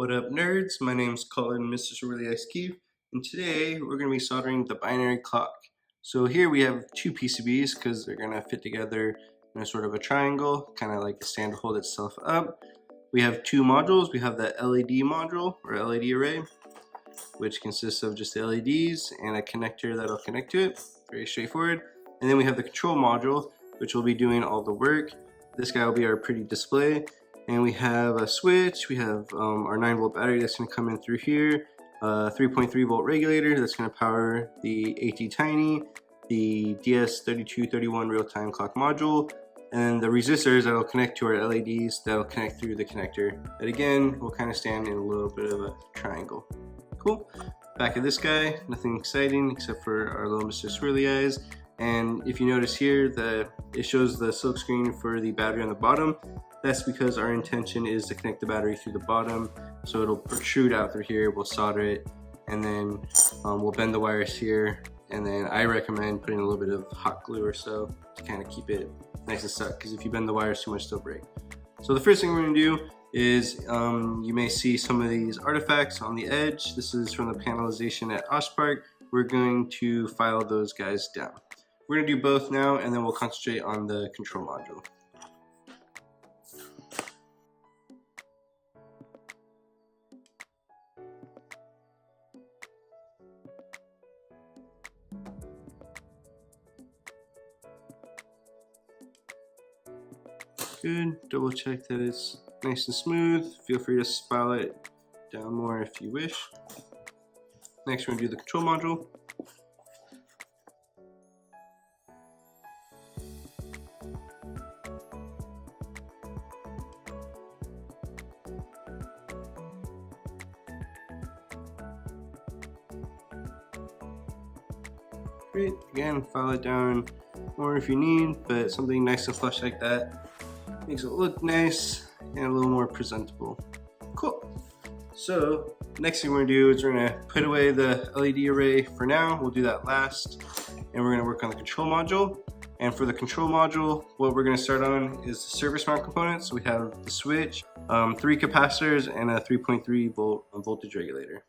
What up, nerds? My name's Colin, Mr. Swirly Ice Cube, and today we're going to be soldering the binary clock. So here we have two PCBs because they're going to fit together in a sort of a triangle, kind of like a stand to hold itself up. We have two modules. We have the LED module or LED array, which consists of just LEDs and a connector that'll connect to it. Very straightforward. And then we have the control module, which will be doing all the work. This guy will be our pretty display. And we have a switch, we have our 9-volt battery that's going to come in through here, 3.3 volt regulator that's going to power the AT Tiny, the DS3231 real-time clock module, and the resistors that will connect to our LEDs that will connect through the connector. That again will kind of stand in a little bit of a triangle. Cool. Back of this guy, nothing exciting except for our little Mr. Swirly eyes. And if you notice here that it shows the silk screen for the battery on the bottom, that's because our intention is to connect the battery through the bottom, so it'll protrude out through here. We'll solder it, and then we'll bend the wires here, and then I recommend putting a little bit of hot glue or so to kind of keep it nice and stuck, because if you bend the wires too much, they'll break. So the first thing we're going to do is you may see some of these artifacts on the edge. This is from the panelization at Park. We're going to file those guys down. We're going to do both now, and then we'll concentrate on the control module. Good. Double check that it's nice and smooth. Feel free to spile it down more if you wish. Next, we're going to do the control module. Great. Again, file it down more if you need, but something nice and flush like that makes it look nice and a little more presentable. Cool. So next thing we're going to do is we're going to put away the LED array for now. We'll do that last, and we're going to work on the control module. And for the control module, what we're going to start on is the surface mount components. So we have the switch, 3 capacitors, and a 3.3 volt voltage regulator.